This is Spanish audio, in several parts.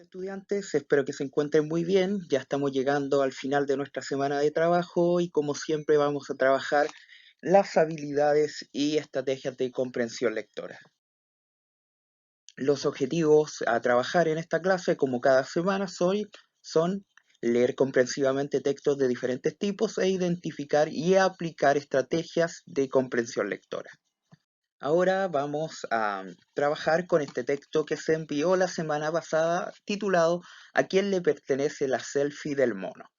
estudiantes, espero que se encuentren muy bien. Ya estamos llegando al final de nuestra semana de trabajo y como siempre vamos a trabajar las habilidades y estrategias de comprensión lectora. Los objetivos a trabajar en esta clase, como cada semana, son leer comprensivamente textos de diferentes tipos e identificar y aplicar estrategias de comprensión lectora. Ahora vamos a trabajar con este texto que se envió la semana pasada titulado ¿A quién le pertenece la selfie del mono?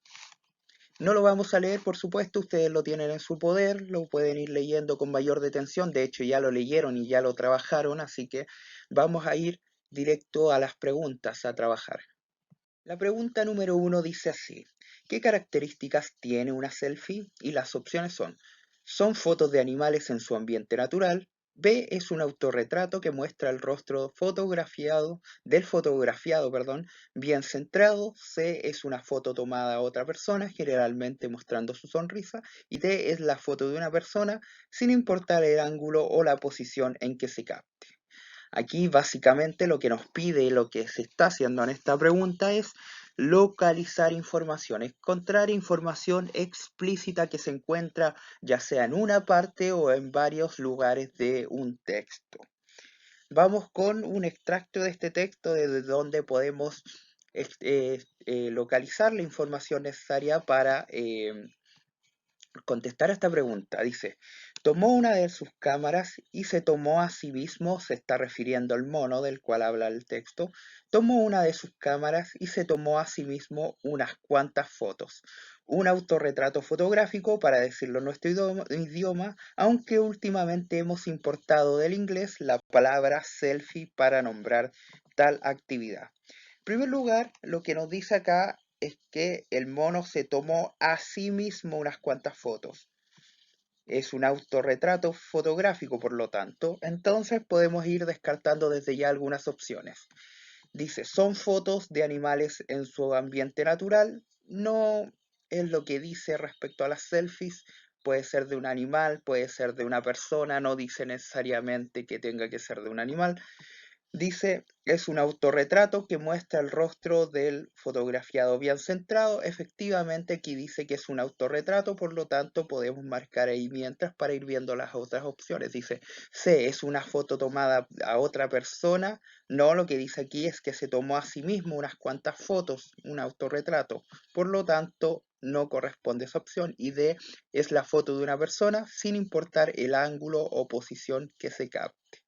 No lo vamos a leer, por supuesto, ustedes lo tienen en su poder, lo pueden ir leyendo con mayor detención, de hecho ya lo leyeron y ya lo trabajaron, así que vamos a ir directo a las preguntas a trabajar. La pregunta número 1 dice así: ¿qué características tiene una selfie? Y las opciones son fotos de animales en su ambiente natural. B es un autorretrato que muestra el rostro fotografiado, bien centrado. C es una foto tomada a otra persona, generalmente mostrando su sonrisa. Y D es la foto de una persona, sin importar el ángulo o la posición en que se capte. Aquí básicamente lo que nos pide, lo que se está haciendo en esta pregunta es localizar información, encontrar información explícita que se encuentra ya sea en una parte o en varios lugares de un texto. Vamos con un extracto de este texto desde donde podemos localizar la información necesaria para contestar a esta pregunta. Dice, tomó una de sus cámaras y se tomó a sí mismo, se está refiriendo al mono del cual habla el texto, tomó una de sus cámaras y se tomó a sí mismo unas cuantas fotos. Un autorretrato fotográfico, para decirlo en nuestro idioma, aunque últimamente hemos importado del inglés la palabra selfie para nombrar tal actividad. En primer lugar, lo que nos dice acá es que el mono se tomó a sí mismo unas cuantas fotos. Es un autorretrato fotográfico, por lo tanto, entonces podemos ir descartando desde ya algunas opciones. Dice, son fotos de animales en su ambiente natural. No es lo que dice respecto a las selfies. Puede ser de un animal, puede ser de una persona, no dice necesariamente que tenga que ser de un animal. Dice, es un autorretrato que muestra el rostro del fotografiado bien centrado. Efectivamente, aquí dice que es un autorretrato, por lo tanto podemos marcar ahí mientras para ir viendo las otras opciones. Dice, C, es una foto tomada a otra persona. No, lo que dice aquí es que se tomó a sí mismo unas cuantas fotos, un autorretrato. Por lo tanto, no corresponde esa opción. Y D, es la foto de una persona sin importar el ángulo o posición que se capte.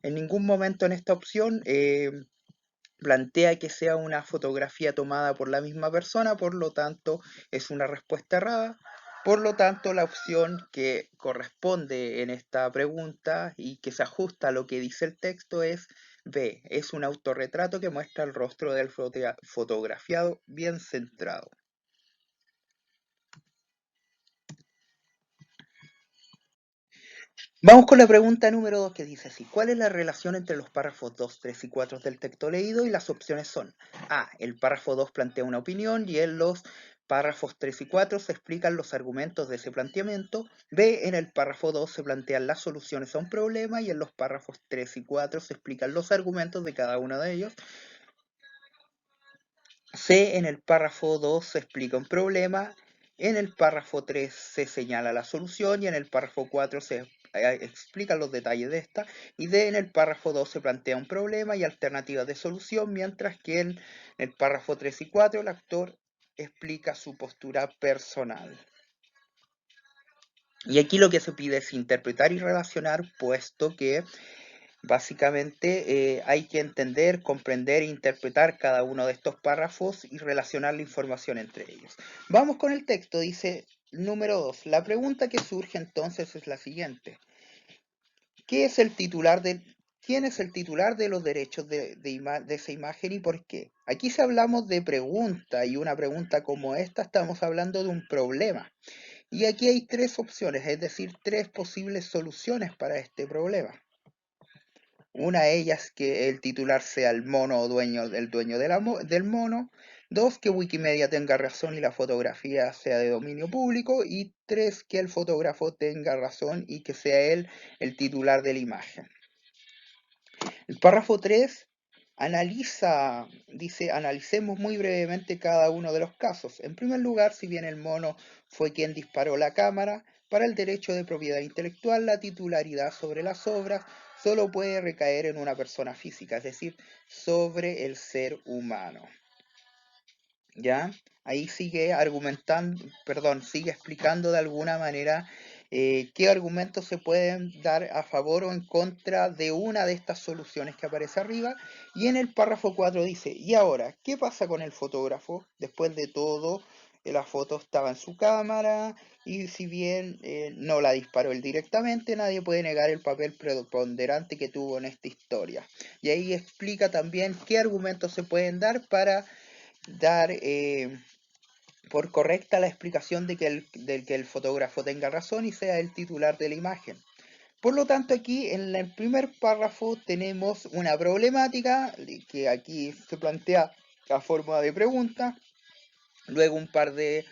En ningún momento en esta opción plantea que sea una fotografía tomada por la misma persona, por lo tanto es una respuesta errada. Por lo tanto, la opción que corresponde en esta pregunta y que se ajusta a lo que dice el texto es B, es un autorretrato que muestra el rostro del fotografiado bien centrado. Vamos con la pregunta número 2 que dice así: ¿cuál es la relación entre los párrafos 2, 3 y 4 del texto leído? Y las opciones son A, el párrafo 2 plantea una opinión y en los párrafos 3 y 4 se explican los argumentos de ese planteamiento. B, en el párrafo 2 se plantean las soluciones a un problema y en los párrafos 3 y 4 se explican los argumentos de cada uno de ellos. C, en el párrafo 2 se explica un problema, en el párrafo 3 se señala la solución y en el párrafo 4 se explican los detalles de esta, y D, en el párrafo 2 se plantea un problema y alternativas de solución, mientras que en el párrafo 3 y 4 el autor explica su postura personal. Y aquí lo que se pide es interpretar y relacionar, puesto que básicamente hay que entender, comprender e interpretar cada uno de estos párrafos y relacionar la información entre ellos. Vamos con el texto, dice número 2. La pregunta que surge entonces es la siguiente. ¿Quién es el titular de los derechos de esa imagen y por qué? Aquí si hablamos de pregunta y una pregunta como esta, estamos hablando de un problema. Y aquí hay tres opciones, es decir, tres posibles soluciones para este problema. Una de ellas que el titular sea el mono o el dueño del mono. Dos, que Wikimedia tenga razón y la fotografía sea de dominio público. Y tres, que el fotógrafo tenga razón y que sea él el titular de la imagen. El párrafo 3 Dice, analicemos muy brevemente cada uno de los casos. En primer lugar, si bien el mono fue quien disparó la cámara, para el derecho de propiedad intelectual, la titularidad sobre las obras solo puede recaer en una persona física, es decir, sobre el ser humano. ¿Ya? Ahí sigue argumentando, perdón, sigue explicando de alguna manera qué argumentos se pueden dar a favor o en contra de una de estas soluciones que aparece arriba. Y en el párrafo 4 dice, y ahora, ¿qué pasa con el fotógrafo? Después de todo, la foto estaba en su cámara y si bien no la disparó él directamente, nadie puede negar el papel preponderante que tuvo en esta historia. Y ahí explica también qué argumentos se pueden dar para dar por correcta la explicación de que el fotógrafo tenga razón y sea el titular de la imagen. Por lo tanto, aquí en el primer párrafo tenemos una problemática que aquí se plantea a forma de pregunta, luego un par de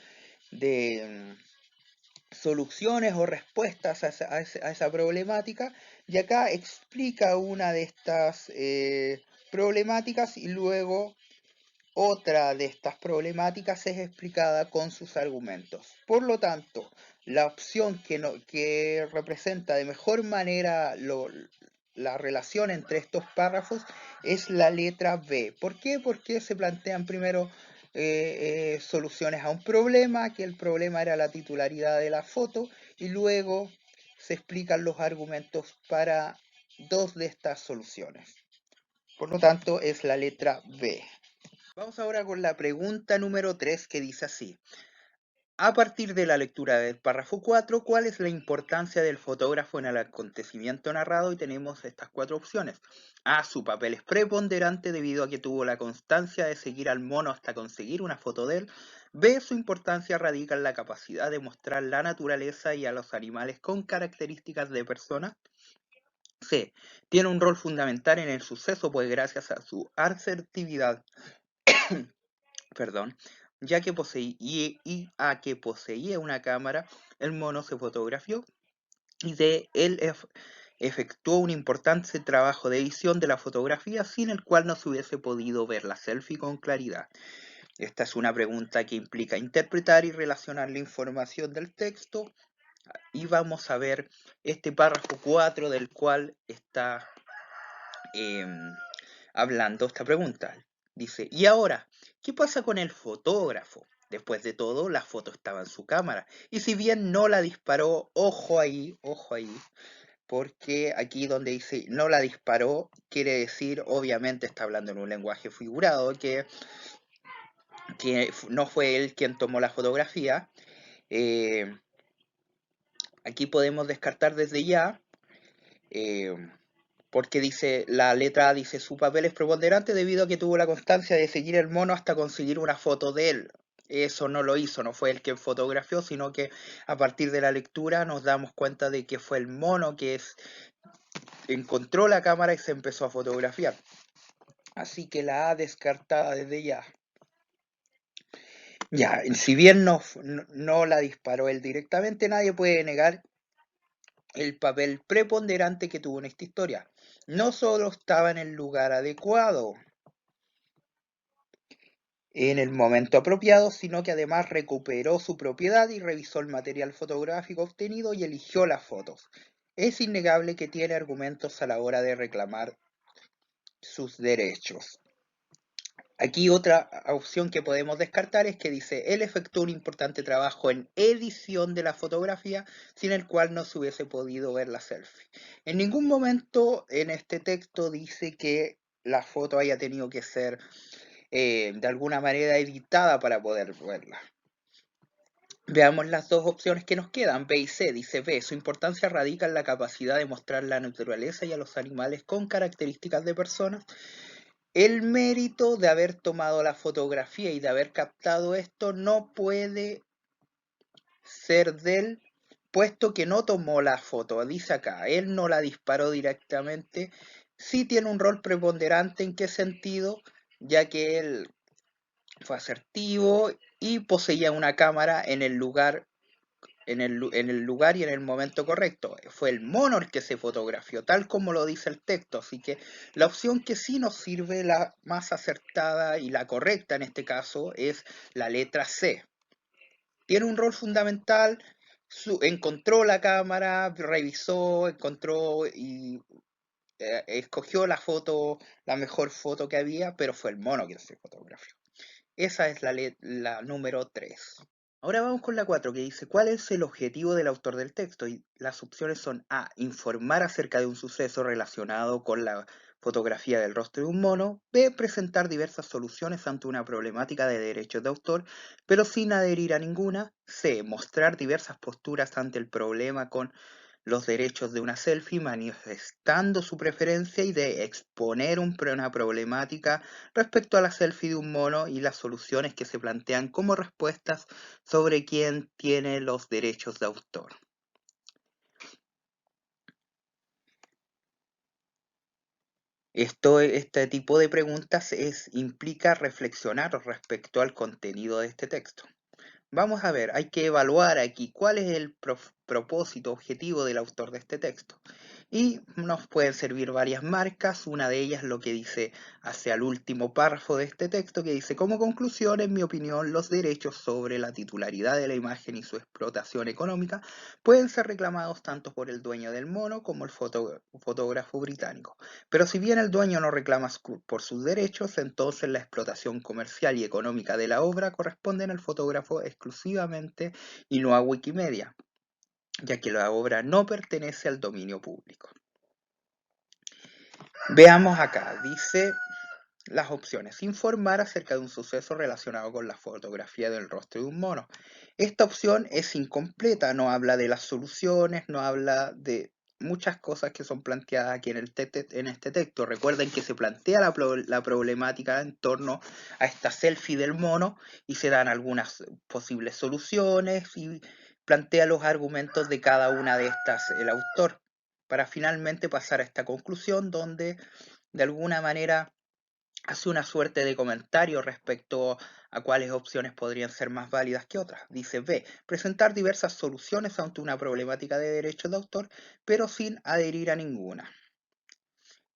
soluciones o respuestas a esa problemática, y acá explica una de estas problemáticas y luego otra de estas problemáticas es explicada con sus argumentos. Por lo tanto, la opción que representa de mejor manera la relación entre estos párrafos es la letra B. ¿Por qué? Porque se plantean primero soluciones a un problema, que el problema era la titularidad de la foto, y luego se explican los argumentos para dos de estas soluciones. Por lo tanto, es la letra B. Vamos ahora con la pregunta número 3 que dice así. A partir de la lectura del párrafo 4, ¿cuál es la importancia del fotógrafo en el acontecimiento narrado? Y tenemos estas cuatro opciones. A, su papel es preponderante debido a que tuvo la constancia de seguir al mono hasta conseguir una foto de él. B, su importancia radica en la capacidad de mostrar la naturaleza y a los animales con características de persona. C, tiene un rol fundamental en el suceso, pues gracias a su asertividad perdón, ya que poseía una cámara, el mono se fotografió y de él efectuó un importante trabajo de edición de la fotografía sin el cual no se hubiese podido ver la selfie con claridad. Esta es una pregunta que implica interpretar y relacionar la información del texto y vamos a ver este párrafo 4 del cual está hablando esta pregunta. Dice, y ahora, ¿qué pasa con el fotógrafo? Después de todo, la foto estaba en su cámara. Y si bien no la disparó, ojo ahí, porque aquí donde dice no la disparó, quiere decir, obviamente está hablando en un lenguaje figurado, que no fue él quien tomó la fotografía. Aquí podemos descartar desde ya porque dice, la letra A dice, su papel es preponderante debido a que tuvo la constancia de seguir el mono hasta conseguir una foto de él. Eso no lo hizo, no fue el que fotografió, sino que a partir de la lectura nos damos cuenta de que fue el mono que encontró la cámara y se empezó a fotografiar. Así que la A descartada desde ya. Ya, si bien no la disparó él directamente, nadie puede negar el papel preponderante que tuvo en esta historia. No solo estaba en el lugar adecuado, en el momento apropiado, sino que además recuperó su propiedad y revisó el material fotográfico obtenido y eligió las fotos. Es innegable que tiene argumentos a la hora de reclamar sus derechos. Aquí otra opción que podemos descartar es que dice, él efectuó un importante trabajo en edición de la fotografía, sin el cual no se hubiese podido ver la selfie. En ningún momento en este texto dice que la foto haya tenido que ser de alguna manera editada para poder verla. Veamos las dos opciones que nos quedan, B y C. Dice B, su importancia radica en la capacidad de mostrar la naturaleza y a los animales con características de personas. El mérito de haber tomado la fotografía y de haber captado esto no puede ser de él, puesto que no tomó la foto. Dice acá, él no la disparó directamente. Sí tiene un rol preponderante, ¿en qué sentido? Ya que él fue asertivo y poseía una cámara en el lugar en el lugar y en el momento correcto. Fue el mono el que se fotografió, tal como lo dice el texto. Así que la opción que sí nos sirve, la más acertada y la correcta en este caso, es la letra C. Tiene un rol fundamental, encontró la cámara, revisó, encontró y escogió la foto, la mejor foto que había, pero fue el mono quien se fotografió. Esa es la número 3. Ahora vamos con la 4 que dice, ¿cuál es el objetivo del autor del texto? Y las opciones son A, informar acerca de un suceso relacionado con la fotografía del rostro de un mono. B, presentar diversas soluciones ante una problemática de derechos de autor, pero sin adherir a ninguna. C, mostrar diversas posturas ante el problema con los derechos de una selfie, manifestando su preferencia, y de exponer una problemática respecto a la selfie de un mono y las soluciones que se plantean como respuestas sobre quién tiene los derechos de autor. Este tipo de preguntas implica reflexionar respecto al contenido de este texto. Vamos a ver, hay que evaluar aquí cuál es el propósito objetivo del autor de este texto. Y nos pueden servir varias marcas, una de ellas lo que dice hacia el último párrafo de este texto, que dice, como conclusión, en mi opinión, los derechos sobre la titularidad de la imagen y su explotación económica pueden ser reclamados tanto por el dueño del mono como el fotógrafo británico. Pero si bien el dueño no reclama por sus derechos, entonces la explotación comercial y económica de la obra corresponden al fotógrafo exclusivamente y no a Wikimedia, ya que la obra no pertenece al dominio público. Veamos acá, dice las opciones. Informar acerca de un suceso relacionado con la fotografía del rostro de un mono. Esta opción es incompleta, no habla de las soluciones, no habla de muchas cosas que son planteadas aquí en este texto. Recuerden que se plantea la problemática en torno a esta selfie del mono y se dan algunas posibles soluciones y plantea los argumentos de cada una de estas el autor, para finalmente pasar a esta conclusión donde de alguna manera hace una suerte de comentario respecto a cuáles opciones podrían ser más válidas que otras. Dice B, presentar diversas soluciones ante una problemática de derechos de autor, pero sin adherir a ninguna.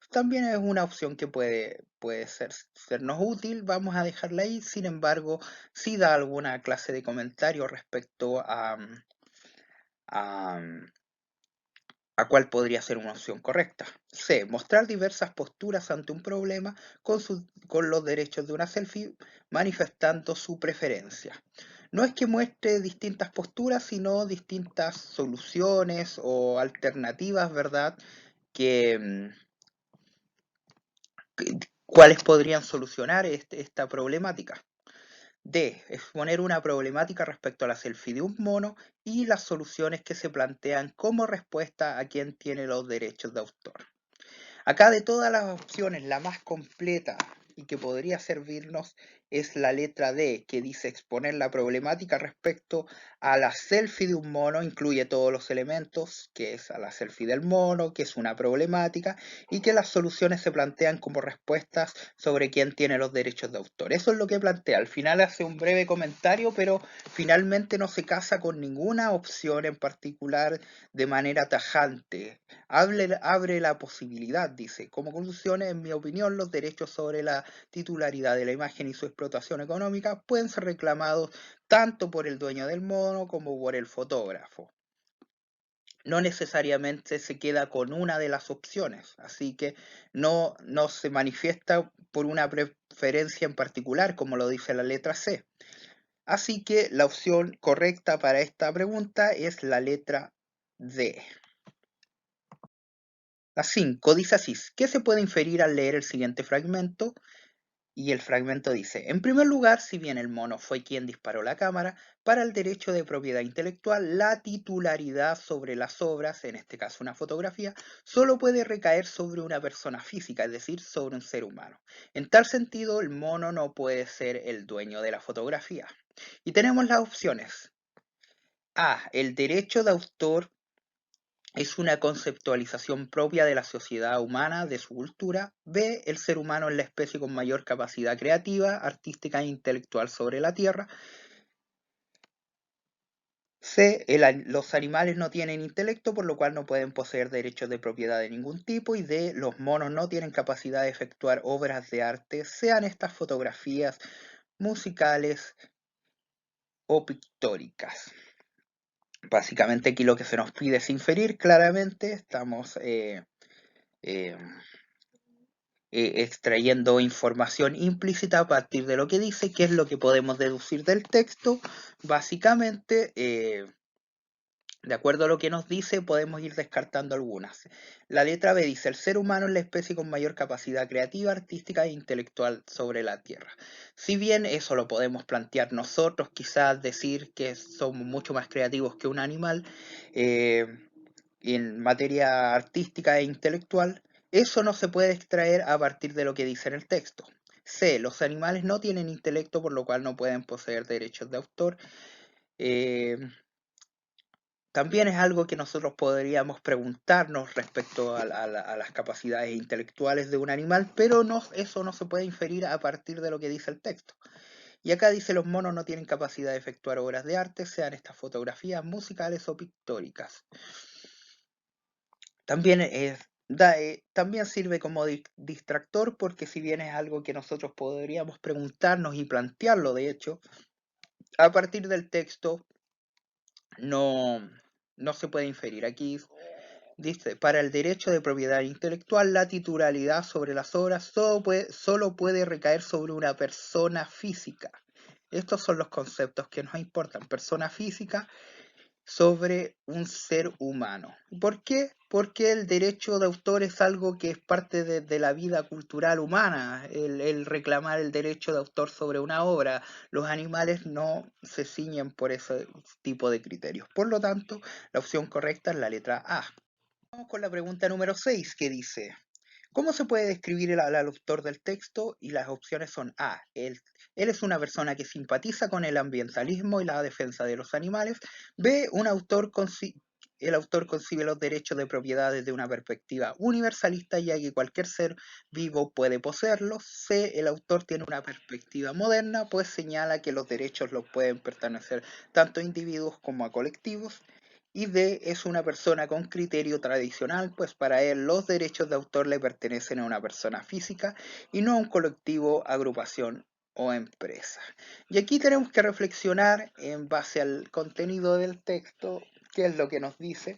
También es una opción que puede sernos útil, vamos a dejarla ahí. Sin embargo, sí da alguna clase de comentario respecto a cuál podría ser una opción correcta. C, mostrar diversas posturas ante un problema con los derechos de una selfie, manifestando su preferencia. No es que muestre distintas posturas, sino distintas soluciones o alternativas, ¿verdad? Que, ¿Cuáles podrían solucionar esta problemática? D, exponer una problemática respecto a la selfie de un mono y las soluciones que se plantean como respuesta a quien tiene los derechos de autor. Acá de todas las opciones, la más completa y que podría servirnos es la letra D, que dice exponer la problemática respecto a la selfie de un mono, incluye todos los elementos, que es a la selfie del mono, que es una problemática, y que las soluciones se plantean como respuestas sobre quién tiene los derechos de autor. Eso es lo que plantea. Al final hace un breve comentario, pero finalmente no se casa con ninguna opción en particular de manera tajante. Abre la posibilidad, dice. Como conclusión, en mi opinión, los derechos sobre la titularidad de la imagen y su explotación económica pueden ser reclamados tanto por el dueño del mono como por el fotógrafo. No necesariamente se queda con una de las opciones, así que no se manifiesta por una preferencia en particular, como lo dice la letra C. Así que la opción correcta para esta pregunta es la letra D. La 5 dice así, ¿qué se puede inferir al leer el siguiente fragmento? Y el fragmento dice, en primer lugar, si bien el mono fue quien disparó la cámara, para el derecho de propiedad intelectual, la titularidad sobre las obras, en este caso una fotografía, solo puede recaer sobre una persona física, es decir, sobre un ser humano. En tal sentido, el mono no puede ser el dueño de la fotografía. Y tenemos las opciones. A, el derecho de autor es una conceptualización propia de la sociedad humana, de su cultura. B, el ser humano es la especie con mayor capacidad creativa, artística e intelectual sobre la Tierra. C. Los animales no tienen intelecto, por lo cual no pueden poseer derechos de propiedad de ningún tipo. Y D. Los monos no tienen capacidad de efectuar obras de arte, sean estas fotografías, musicales o pictóricas. Básicamente aquí lo que se nos pide es inferir claramente, estamos extrayendo información implícita a partir de lo que dice, qué es lo que podemos deducir del texto. Básicamente, de acuerdo a lo que nos dice, podemos ir descartando algunas. La letra B dice, el ser humano es la especie con mayor capacidad creativa, artística e intelectual sobre la Tierra. Si bien eso lo podemos plantear nosotros, quizás decir que somos mucho más creativos que un animal, en materia artística e intelectual, eso no se puede extraer a partir de lo que dice en el texto. C. Los animales no tienen intelecto, por lo cual no pueden poseer derechos de autor. Eh, También es algo que nosotros podríamos preguntarnos respecto a las capacidades intelectuales de un animal, pero eso no se puede inferir a partir de lo que dice el texto. Y acá dice, los monos no tienen capacidad de efectuar obras de arte, sean estas fotografías musicales o pictóricas. También, también sirve como distractor, porque si bien es algo que nosotros podríamos preguntarnos y plantearlo, de hecho, a partir del texto no, no se puede inferir. Aquí dice, para el derecho de propiedad intelectual, la titularidad sobre las obras solo puede recaer sobre una persona física. Estos son los conceptos que nos importan. Persona física sobre un ser humano. ¿Por qué? Porque el derecho de autor es algo que es parte de la vida cultural humana, el reclamar el derecho de autor sobre una obra. Los animales no se ciñen por ese tipo de criterios. Por lo tanto, la opción correcta es la letra A. Vamos con la pregunta número 6, que dice, ¿cómo se puede describir al autor del texto? Y las opciones son A. Él es una persona que simpatiza con el ambientalismo y la defensa de los animales. B. El autor concibe los derechos de propiedad desde una perspectiva universalista, ya que cualquier ser vivo puede poseerlos. C. El autor tiene una perspectiva moderna, pues señala que los derechos los pueden pertenecer tanto a individuos como a colectivos. Y D. Es una persona con criterio tradicional, pues para él los derechos de autor le pertenecen a una persona física y no a un colectivo, agrupación o empresa. Y aquí tenemos que reflexionar en base al contenido del texto, qué es lo que nos dice.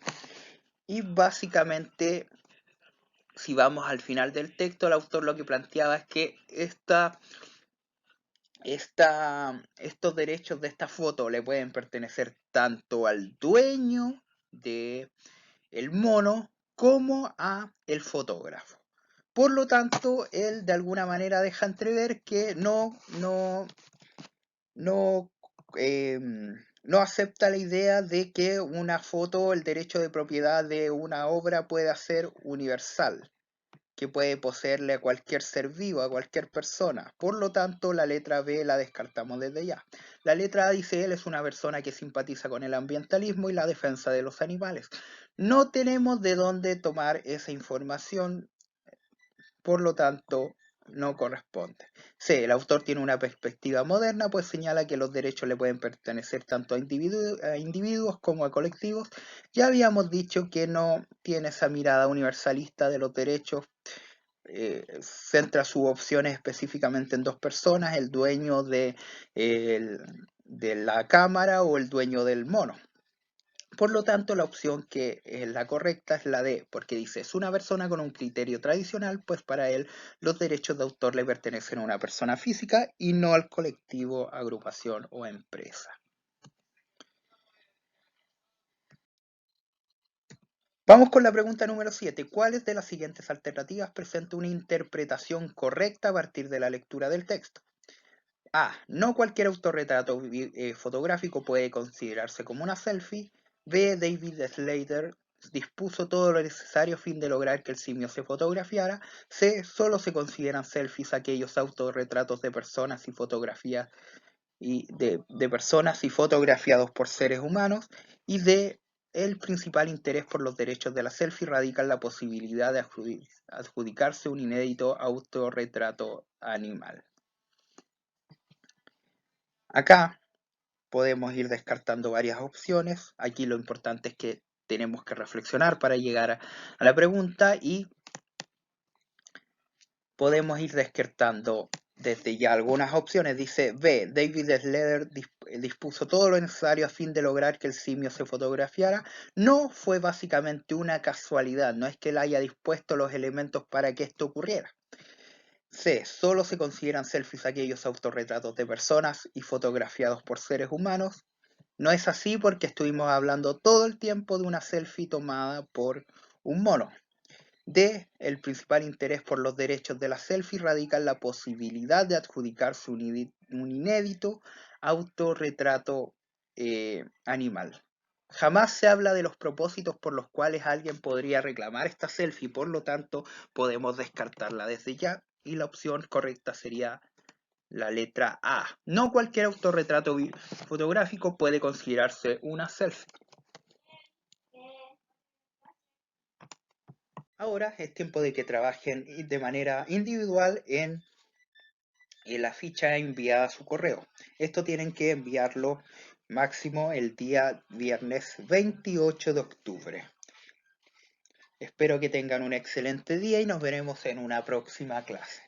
Y básicamente, si vamos al final del texto, el autor lo que planteaba es que estos derechos de esta foto le pueden pertenecer tanto al dueño de el mono como a el fotógrafo. Por lo tanto, él de alguna manera deja entrever que no, no acepta la idea de que una foto, el derecho de propiedad de una obra pueda ser universal, que puede poseerle a cualquier ser vivo, a cualquier persona. Por lo tanto, la letra B la descartamos desde ya. La letra A dice, él es una persona que simpatiza con el ambientalismo y la defensa de los animales. No tenemos de dónde tomar esa información, por lo tanto, no corresponde. C. El autor tiene una perspectiva moderna, pues señala que los derechos le pueden pertenecer tanto a individuos como a colectivos. Ya habíamos dicho que no tiene esa mirada universalista de los derechos. Centra sus opciones específicamente en dos personas, el dueño de la cámara o el dueño del mono. Por lo tanto, la opción que es la correcta es la D, porque dice, es una persona con un criterio tradicional, pues para él los derechos de autor le pertenecen a una persona física y no al colectivo, agrupación o empresa. Vamos con la pregunta número 7. ¿Cuáles de las siguientes alternativas presenta una interpretación correcta a partir de la lectura del texto? A. No cualquier autorretrato fotográfico puede considerarse como una selfie. B. David Slater dispuso todo lo necesario a fin de lograr que el simio se fotografiara. C. Solo se consideran selfies aquellos autorretratos de personas y fotografías de personas y fotografiados por seres humanos. Y D. El principal interés por los derechos de la selfie radica en la posibilidad de adjudicarse un inédito autorretrato animal. Acá podemos ir descartando varias opciones. Aquí lo importante es que tenemos que reflexionar para llegar a la pregunta y podemos ir descartando desde ya algunas opciones. Dice B. David Slater dispuso todo lo necesario a fin de lograr que el simio se fotografiara. No fue básicamente una casualidad, no es que él haya dispuesto los elementos para que esto ocurriera. C. Solo se consideran selfies aquellos autorretratos de personas y fotografiados por seres humanos. No es así porque estuvimos hablando todo el tiempo de una selfie tomada por un mono. D. El principal interés por los derechos de la selfie radica en la posibilidad de adjudicarse un inédito autorretrato animal. Jamás se habla de los propósitos por los cuales alguien podría reclamar esta selfie, por lo tanto podemos descartarla desde ya y la opción correcta sería la letra A. No cualquier autorretrato fotográfico puede considerarse una selfie. Ahora es tiempo de que trabajen de manera individual en la ficha enviada a su correo. Esto tienen que enviarlo máximo el día viernes 28 de octubre. Espero que tengan un excelente día y nos veremos en una próxima clase.